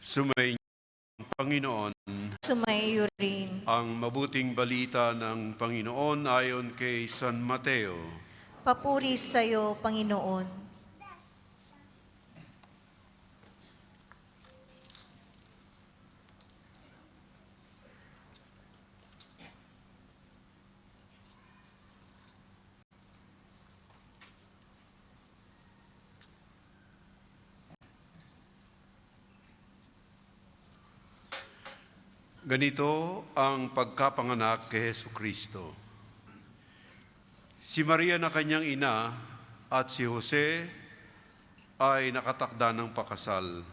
Sumainyo ang Panginoon. Sumaiyo rin. Ang mabuting balita ng Panginoon ayon kay San Mateo. Papuri sa iyo, Panginoon. Ganito ang pagkapanganak kay Jesucristo. Si Maria na kanyang ina at si Jose ay nakatakda ng pakasal.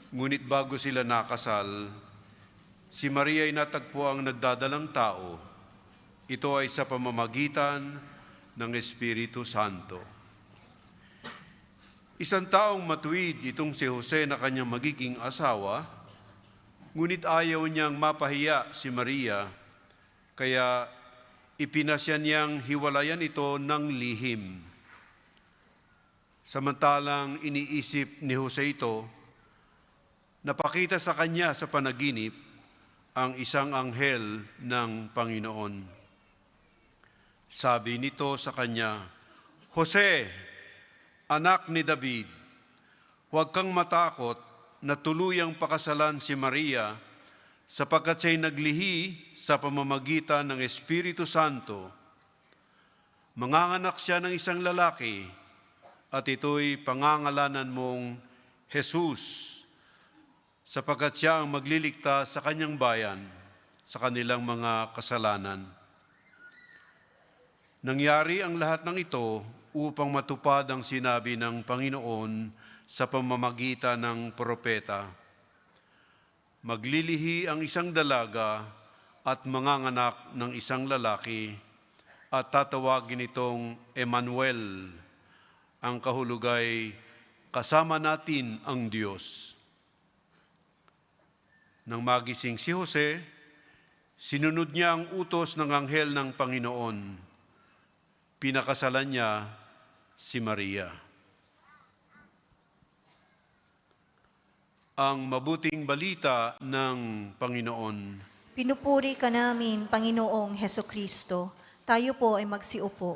Ngunit bago sila nakasal, si Maria ay natagpo ang nagdadalang tao. Ito ay sa pamamagitan ng Espiritu Santo. Isang taong matuwid itong si Jose na kanyang magiging asawa, ngunit ayaw niyang mapahiya si Maria, kaya ipinasya niyang hiwalayan ito ng lihim. Samantalang iniisip ni Jose ito, napakita sa kanya sa panaginip ang isang anghel ng Panginoon. Sabi nito sa kanya, "Jose, anak ni David, huwag kang matakot na tuluyang pakasalan si Maria sapagkat siya'y naglihi sa pamamagitan ng Espiritu Santo. Manganganak siya ng isang lalaki at ito'y pangangalanan mong Jesus sapagkat siya ang magliligtas sa kanyang bayan sa kanilang mga kasalanan." Nangyari ang lahat ng ito upang matupad ang sinabi ng Panginoon sa pamamagitan ng propeta. Maglilihi ang isang dalaga at manganganak ng isang lalaki at tatawagin itong Emmanuel. Ang kahulugay, kasama natin ang Diyos. Nang magising si Jose, sinunod niya ang utos ng anghel ng Panginoon. Pinakasalan niya si Maria. Ang mabuting balita ng Panginoon. Pinupuri ka namin, Panginoong Hesukristo. Tayo po ay magsiupo.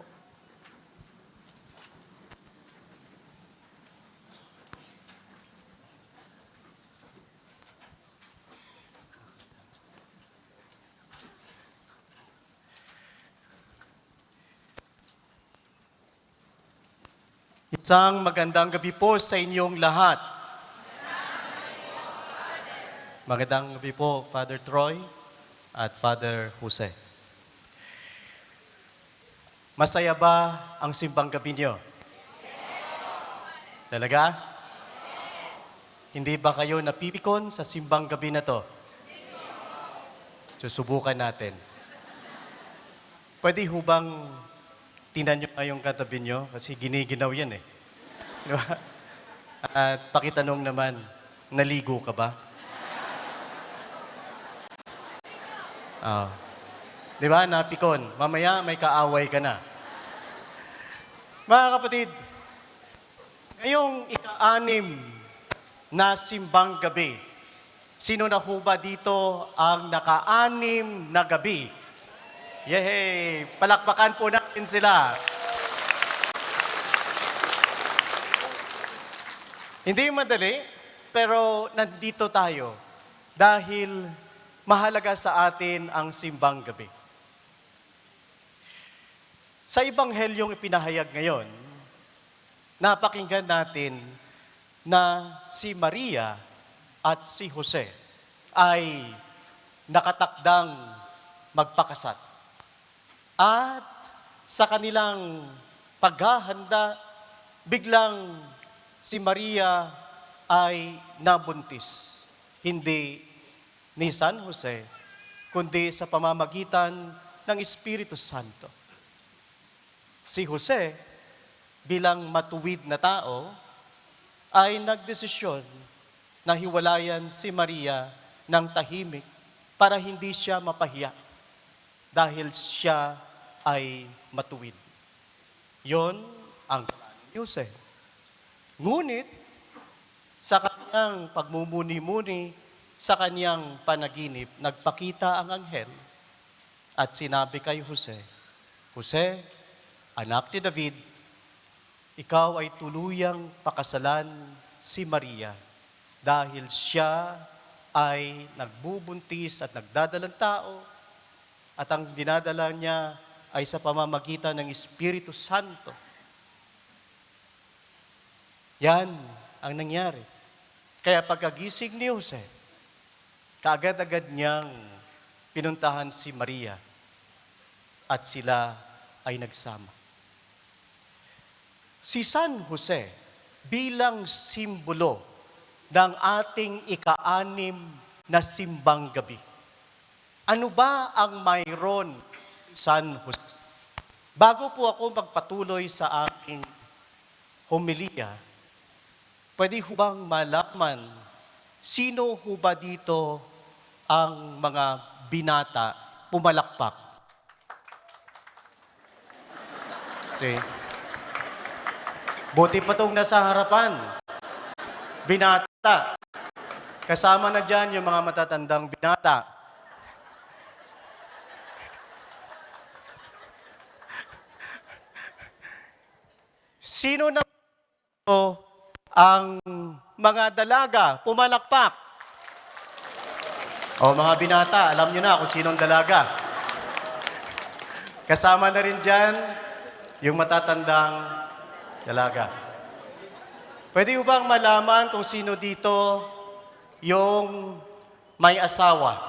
Isang magandang gabi po sa inyong lahat. Magandang gabi po, Father Troy at Father Jose. Masaya ba ang simbang gabi niyo? Talaga? Hindi ba kayo napipikon sa simbang gabi na to? Susubukan natin. Pwede hubang tingnan nyo ngayong katabi nyo kasi giniginaw yan eh. Di ba? At pakitanong naman, naligo ka ba? Di ba, napikon? Mamaya may kaaway ka na. Mga kapatid, ngayong ika-6 na simbang gabi, sino na ho ba dito ang naka-6 na gabi? Yehey! Palakpakan po natin sila. Hindi madali, pero nandito tayo dahil mahalaga sa atin ang simbang gabi. Sa Ebanghelyong ipinahayag ngayon, napakinggan natin na si Maria at si Jose ay nakatakdang magpakasal. At sa kanilang paghahanda, biglang si Maria ay nabuntis. Hindi ni San Jose, kundi sa pamamagitan ng Espiritu Santo. Si Jose, bilang matuwid na tao, ay nagdesisyon na hiwalayan si Maria ng tahimik para hindi siya mapahiya dahil siya ay matuwid. Yon ang plano ni Jose. Ngunit, Sa kanyang pagmumuni-muni, sa kanyang panaginip, nagpakita ang anghel at sinabi kay Jose, Jose, anak ni David, ikaw ay tuluyang pakasalan si Maria dahil siya ay nagbubuntis at nagdadalang tao at ang dinadala niya ay sa pamamagitan ng Espiritu Santo. Yan ang nangyari. Kaya pagkagising ni Jose, kaagad-agad niyang pinuntahan si Maria at sila ay nagsama. Si San Jose bilang simbolo ng ating ika-6 na simbang gabi. Ano ba ang mayroon si San Jose? Bago po ako magpatuloy sa aking homilya, pwede ho bang malaman sino ho ba dito ang mga binata pumalakpak? See? Buti pa itong nasa harapan. Binata. Kasama na dyan yung mga matatandang binata. Sino na ang mga dalaga pumalakpak? O mga binata, alam nyo na kung sinong dalaga. Kasama na rin dyan yung matatandang dalaga. Pwede mo bang malaman kung sino dito yung may asawa?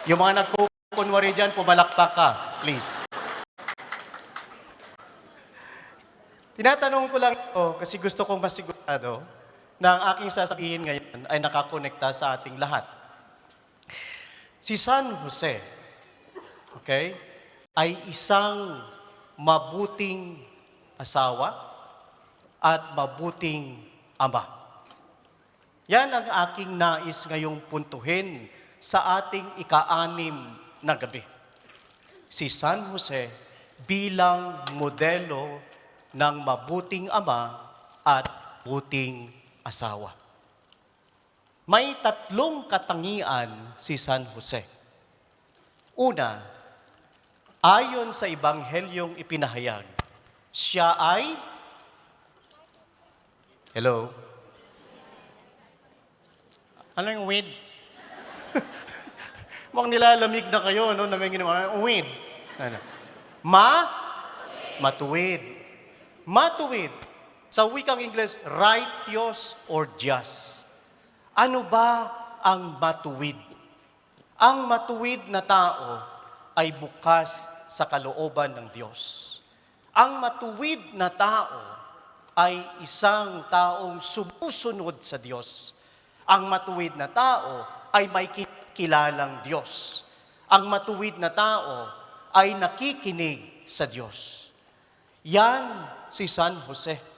Yung mga nagkukunwari dyan, pumalakpak ka, please. Tinatanong ko lang ito kasi gusto kong masigurado na ang aking sasabihin ngayon ay nakakonekta sa ating lahat. Si San Jose, okay, ay isang mabuting asawa at mabuting ama. Yan ang aking nais ngayong puntuhin sa ating ika-6 na gabi. Si San Jose bilang modelo ng mabuting ama at mabuting asawa. May 3 katangian si San Jose. Una, ayon sa Ebanghelyong ipinahayag, siya ay, hello? Ano yung weed? Mukhang nilalamig na kayo, no? Nanginginom, weed. Ano? Matuwid. Matuwid. Sa wikang Ingles, righteous or just. Ano ba ang matuwid? Ang matuwid na tao ay bukas sa kalooban ng Diyos. Ang matuwid na tao ay isang taong sumusunod sa Diyos. Ang matuwid na tao ay may kilalang Diyos. Ang matuwid na tao ay nakikinig sa Diyos. Yan si San Jose.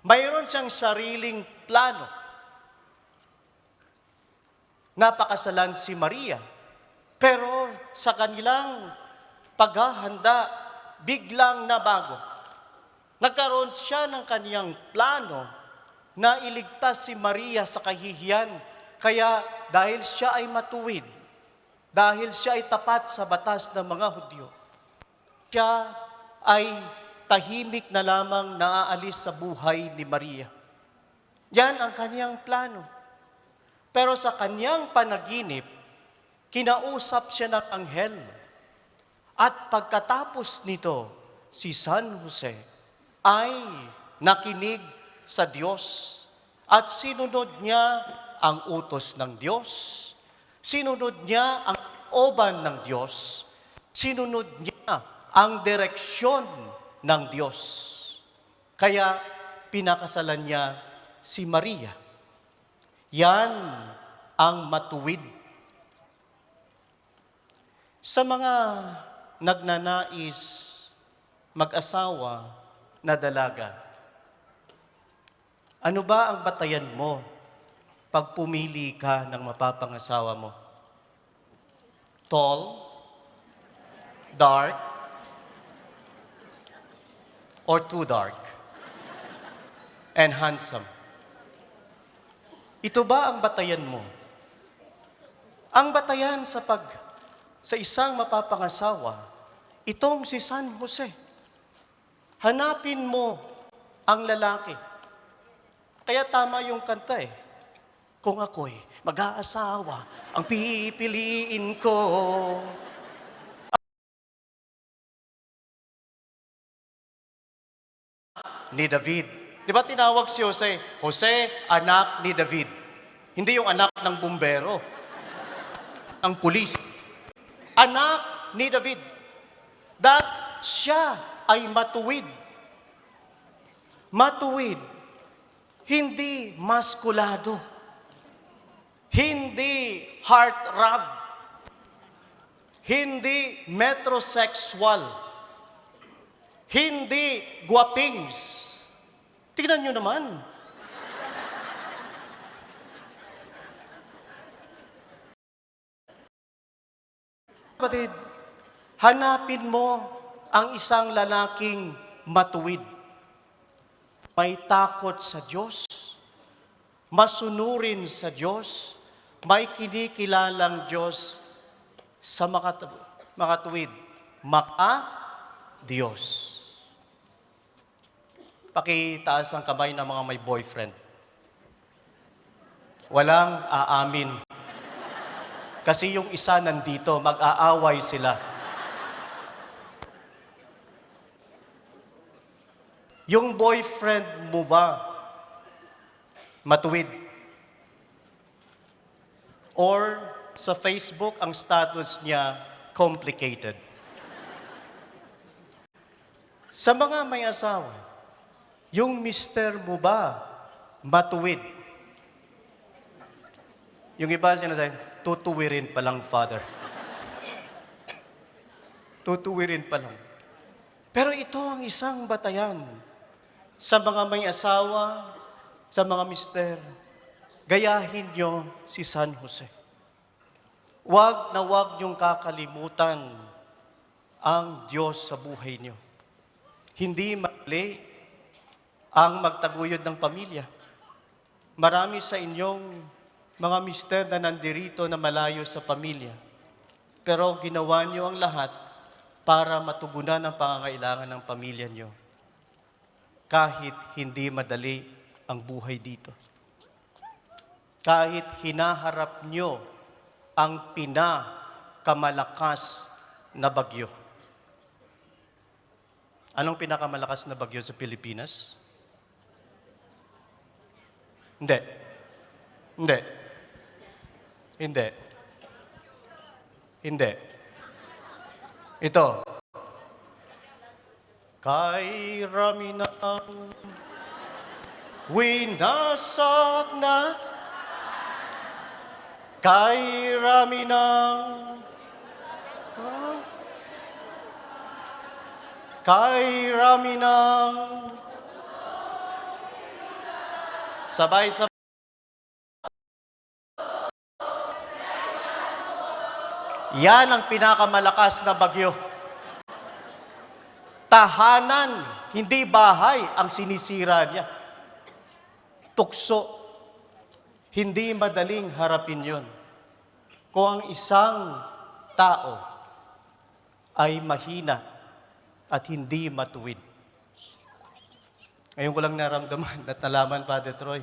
Mayroon siyang sariling plano. Napakasalan si Maria. Pero sa kanilang paghahanda, biglang nabago. Nagkaroon siya ng kaniyang plano na iligtas si Maria sa kahihiyan. Kaya dahil siya ay matuwid, dahil siya ay tapat sa batas ng mga Hudyo, siya ay tahimik na lamang naaalis sa buhay ni Maria. Yan ang kaniyang plano. Pero sa kaniyang panaginip, kinausap siya ng anghel. At pagkatapos nito, si San Jose ay nakinig sa Diyos at sinunod niya ang utos ng Diyos, sinunod niya ang oban ng Diyos, sinunod niya ang direksyon ng Diyos. Kaya pinakasalan niya si Maria. Yan ang matuwid. Sa mga nagnanais mag-asawa na dalaga, ano ba ang batayan mo pag pumili ka ng mapapangasawa mo? Tall, dark, or too dark? and handsome. Ito ba ang batayan mo? Ang batayan sa isang mapapangasawa, itong si San Jose. Hanapin mo ang lalaki. Kaya tama yung kanta eh. Kung ako'y mag-aasawa, ang pipiliin ko. Ni David. Di ba tinawag si Jose? Jose, anak ni David. Hindi yung anak ng bumbero, ng pulis. Anak ni David. That siya ay matuwid. Matuwid. Hindi maskulado. Hindi heartthrob. Hindi metrosexual. Hindi guwapings. Tingnan nyo naman. Kapatid, hanapin mo ang isang lalaking matuwid. May takot sa Diyos, masunurin sa Diyos, may kinikilalang Diyos sa makatuwid, Diyos. Pakitaas ang kamay ng mga may boyfriend. Walang aamin. Kasi yung isa nandito, mag-aaway sila. Yung boyfriend mo ba, matuwid? Or sa Facebook, ang status niya, complicated. Sa mga may asawa, yung mister mo ba, matuwid? Yung iba sinasabi, tutuwirin pa lang, Father. Tutuwirin pa lang. Pero ito ang isang batayan sa mga may asawa, sa mga mister. Gayahin niyo si San Jose. Huwag na huwag niyong kakalimutan ang Diyos sa buhay niyo. Hindi mali ang magtaguyod ng pamilya. Marami sa inyong mga mister na nandirito na malayo sa pamilya. Pero ginawa niyo ang lahat para matugunan ang pangangailangan ng pamilya niyo. Kahit hindi madali ang buhay dito. Kahit hinaharap niyo ang pinakamalakas na bagyo. Anong pinakamalakas na bagyo sa Pilipinas? Hindi. Hindi. Hindi. Hindi. Ito. Kay rami ng winasak na, kay rami ng kay rami ng sabay-sabay. Yan ang pinakamalakas na bagyo. Tahanan, hindi bahay ang sinisira niya. Tukso, hindi madaling harapin yon. Kung ang isang tao ay mahina at hindi matuwid. Ngayon ko lang naramdaman at nalaman, Father Troy,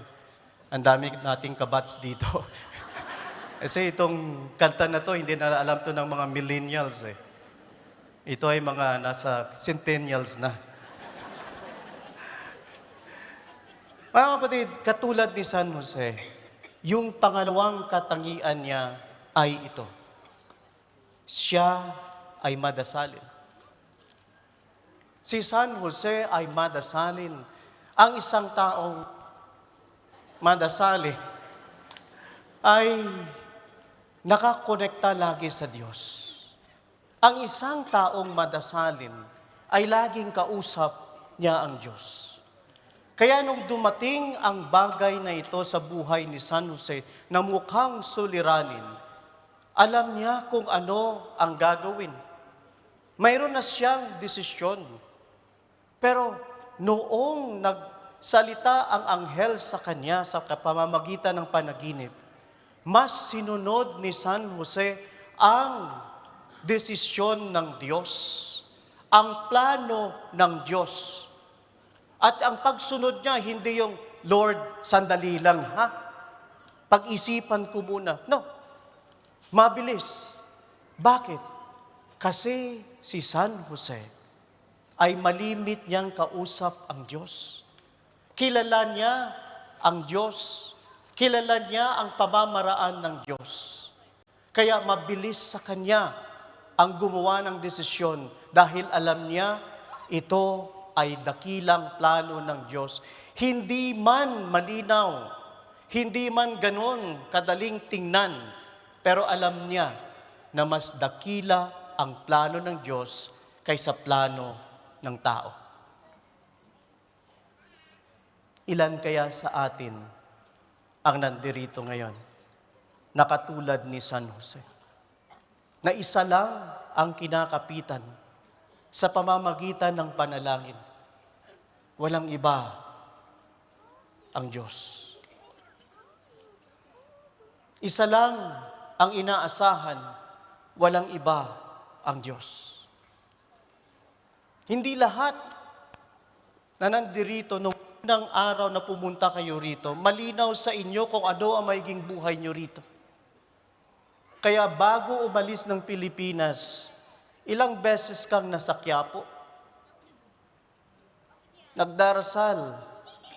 ang dami nating kabats dito. Kasi itong kanta na to, hindi na alam to ng mga millennials eh. Ito ay mga nasa centennials na. Mga kapatid, katulad ni San Jose, yung pangalawang katangian niya ay ito. Siya ay madasalin. Si San Jose ay madasalin. Ang isang taong madasali ay nakakonekta lagi sa Diyos. Ang isang taong madasalin ay laging kausap niya ang Diyos. Kaya nung dumating ang bagay na ito sa buhay ni San Jose na mukhang suliranin, alam niya kung ano ang gagawin. Mayroon na siyang desisyon. Pero noong nagsalita ang anghel sa kanya sa pamamagitan ng panaginip, mas sinunod ni San Jose ang desisyon ng Diyos, ang plano ng Diyos. At ang pagsunod niya, hindi yung, Lord, sandali lang, ha? Pag-isipan ko muna. No, mabilis. Bakit? Kasi si San Jose ay malimit niyang kausap ang Diyos. Kilala niya ang Diyos. Kilala niya ang pamamaraan ng Diyos. Kaya mabilis sa kanya ang gumawa ng desisyon dahil alam niya ito ay dakilang plano ng Diyos. Hindi man malinaw, hindi man ganon kadaling tingnan, pero alam niya na mas dakila ang plano ng Diyos kaysa plano ng tao. Ilan kaya sa atin ang nandirito ngayon na katulad ni San Jose? Na isa lang ang kinakapitan sa pamamagitan ng panalangin. Walang iba ang Diyos. Isa lang ang inaasahan, walang iba ang Diyos. Hindi lahat na nandirito nung unang araw na pumunta kayo rito, malinaw sa inyo kung ano ang magiging buhay nyo rito. Kaya bago umalis ng Pilipinas, ilang beses kang nasa Quiapo, nagdarasal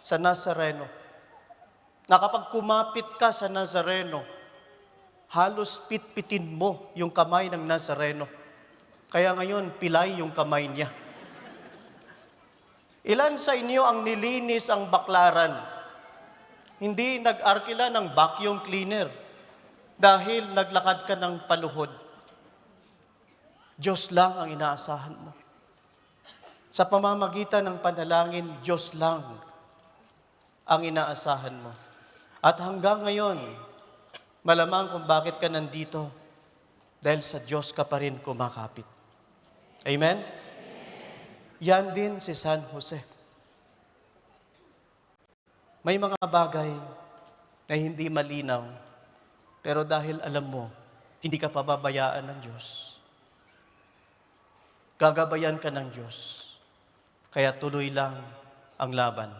sa Nazareno. Na kapag kumapit ka sa Nazareno, halos pitpitin mo yung kamay ng Nazareno. Kaya ngayon, pilay yung kamay niya. Ilan sa inyo ang nilinis ang baklaran? Hindi nag-arkila ng vacuum cleaner dahil naglakad ka ng paluhod. Diyos lang ang inaasahan mo. Sa pamamagitan ng panalangin, Diyos lang ang inaasahan mo. At hanggang ngayon, malamang kung bakit ka nandito, dahil sa Diyos ka pa rin kumakapit. Amen? Yan din si San Jose. May mga bagay na hindi malinaw, pero dahil alam mo, hindi ka pababayaan ng Diyos. Gagabayan ka ng Diyos. Kaya tuloy lang ang laban.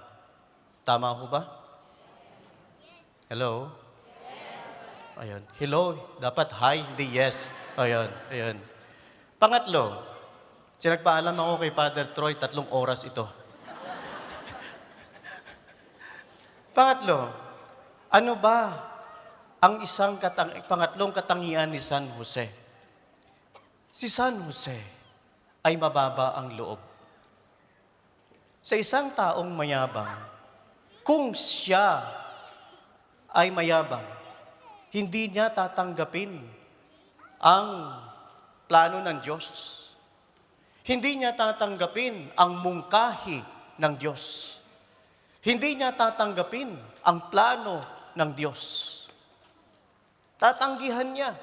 Tama ho ba? Hello? Ayun. Hello, dapat hi, hindi yes. Ayun, ayun. Pangatlo, sinagpaalam ako kay Father Troy, 3 oras ito. Pangatlo, ano ba ang pangatlong katangian ni San Jose? Si San Jose ay mababa ang loob. Sa isang taong mayabang, kung siya ay mayabang, hindi niya tatanggapin ang plano ng Diyos. Hindi niya tatanggapin ang mungkahi ng Diyos. Hindi niya tatanggapin ang plano ng Diyos. Tatanggihan niya.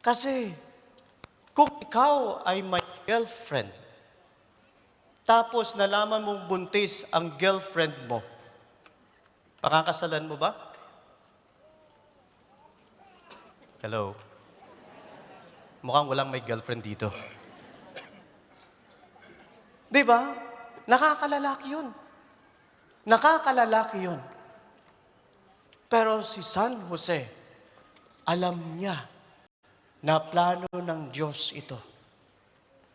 Kasi kung ikaw ay may girlfriend, tapos nalaman mong buntis ang girlfriend mo, pakakasalan mo ba? Hello? Mukhang walang may girlfriend dito. Di ba? Nakakalalaki yun. Nakakalalaki yun. Pero si San Jose, alam niya na plano ng Diyos ito.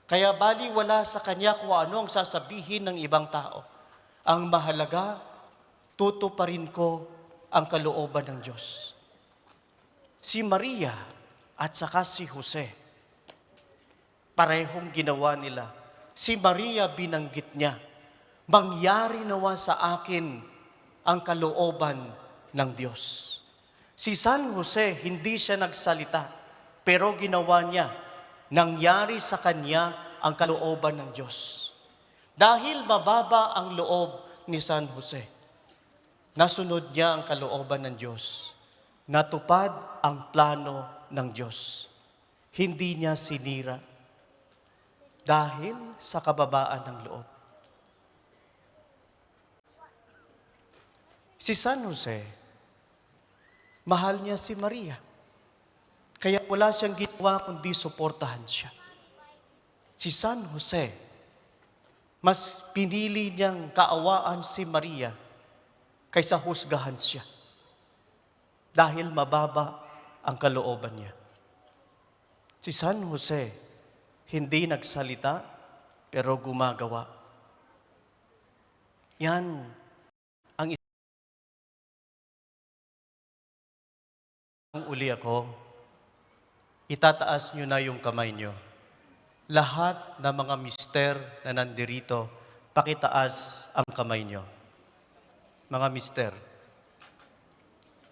Kaya baliwala sa kanya kung ano ang sasabihin ng ibang tao. Ang mahalaga, tutuparin ko ang kalooban ng Diyos. Si Maria at saka si Jose, parehong ginawa nila. Si Maria binanggit niya, mangyari nawa sa akin ang kalooban ng Diyos. Si San Jose, hindi siya nagsalita, pero ginawa niya, nangyari sa kanya ang kalooban ng Diyos. Dahil mababa ang loob ni San Jose, nasunod niya ang kalooban ng Diyos. Natupad ang plano ng Diyos. Hindi niya sinira dahil sa kababaan ng loob. Si San Jose, mahal niya si Maria. Kaya wala siyang ginawa kundi suportahan siya. Si San Jose, mas pinili niyang kaawaan si Maria kaysa husgahan siya. Dahil mababa ang kalooban niya. Si San Jose, hindi nagsalita, pero gumagawa. Yan ang isang uli ako. Itataas nyo na yung kamay nyo. Lahat ng mga mister na nandirito, pakitaas ang kamay nyo. Mga mister,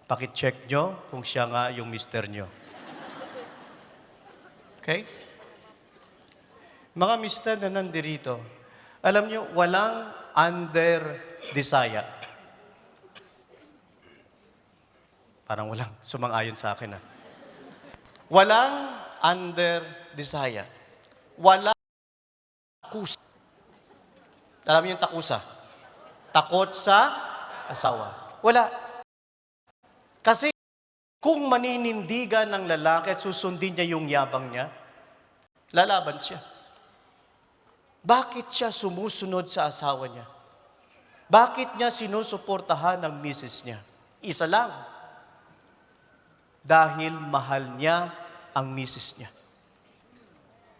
pakicheck nyo kung siya nga yung mister nyo. Okay? Mga mister na nandirito, alam nyo, walang under desire. Parang walang sumang-ayon sa akin. Walang under desire. Walang takusa. Alam niyo yung takusa? Takot sa asawa. Wala. Kasi kung maninindigan ng lalaki at susundin niya yung yabang niya, lalaban siya. Bakit siya sumusunod sa asawa niya? Bakit niya sinusuportahan ng misis niya? Isa lang. Dahil mahal niya ang misis niya.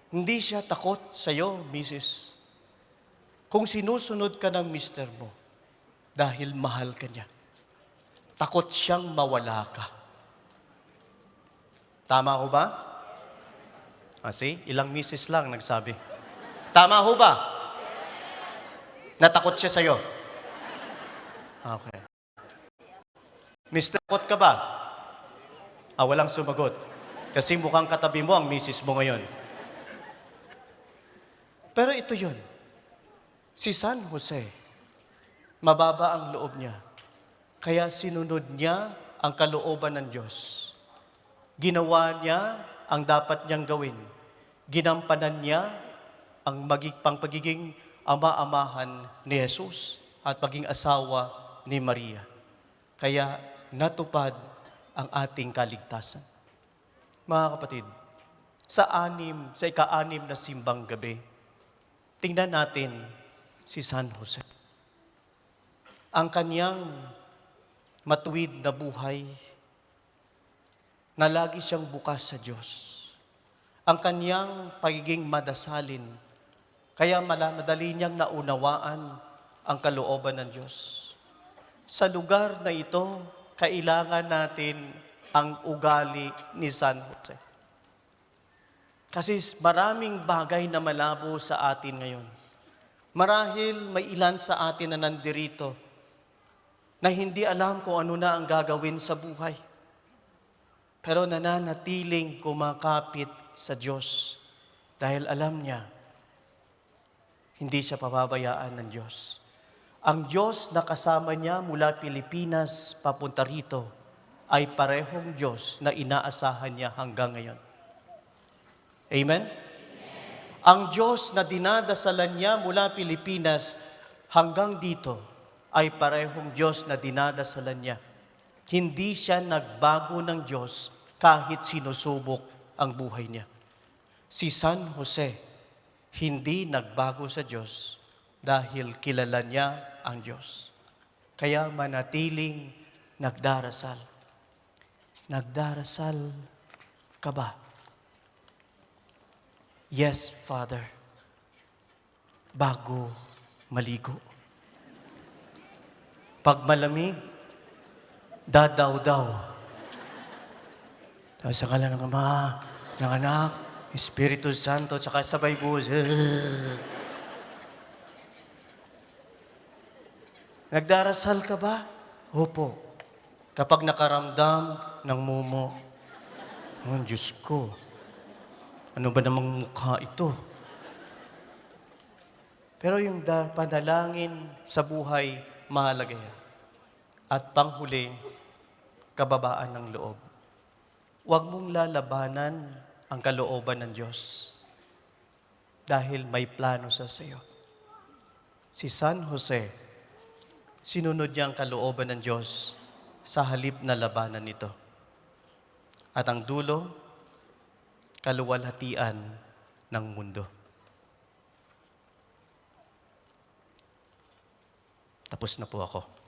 Hindi siya takot sa iyo, misis. Kung sinusunod ka ng mister mo, dahil mahal ka niya. Takot siyang mawala ka. Tama ho ba? See, ilang misis lang nagsabi. Tama ho ba? Natakot siya sa iyo? Okay. Mister, takot ka ba? Walang sumagot. Kasi mukhang katabi mo ang misis mo ngayon. Pero ito yun. Si San Jose, mababa ang loob niya. Kaya sinunod niya ang kalooban ng Diyos. Ginawa niya ang dapat niyang gawin. Ginampanan niya ang pagiging ama-amahan ni Jesus at pagiging asawa ni Maria. Kaya natupad ang ating kaligtasan. Mga kapatid, sa ika-6 na simbang gabi, tingnan natin si San Jose. Ang kanyang matuwid na buhay na lagi siyang bukas sa Diyos. Ang kanyang pagiging madasalin, kaya madali niyang naunawaan ang kalooban ng Diyos. Sa lugar na ito, kailangan natin ang ugali ni San Jose. Kasi maraming bagay na malabo sa atin ngayon. Marahil may ilan sa atin na nandirito na hindi alam kung ano na ang gagawin sa buhay. Pero nananatiling kumakapit sa Diyos dahil alam niya, hindi siya pababayaan ng Diyos. Ang Diyos na kasama niya mula Pilipinas papunta rito ay parehong Diyos na inaasahan niya hanggang ngayon. Amen? Ang Diyos na dinadasalan niya mula Pilipinas hanggang dito ay parehong Diyos na dinadasalan niya. Hindi siya nagbago ng Diyos kahit sinusubok ang buhay niya. Si San Jose, hindi nagbago sa Diyos dahil kilala niya ang Diyos. Kaya manatiling nagdarasal. Nagdarasal ka ba? Yes, Father. Bago maligo. Pag malamig, dadaw-daw. Sa ngalan ng Ama, ng Anak, Espiritu Santo, tsaka sabay buhos. Nagdarasal ka ba? Opo. Kapag nakaramdam ng mumo, oh, Diyos ko, ano ba namang mukha ito? Pero yung panalangin sa buhay, mahalaga yan. At panghuli, kababaan ng loob. Huwag mong lalabanan ang kalooban ng Diyos dahil may plano sa sayo. Si San Jose, sinunod niya ang kalooban ng Diyos sa halip na labanan nito. At ang dulo, kaluwalhatian ng mundo. Tapos na po ako.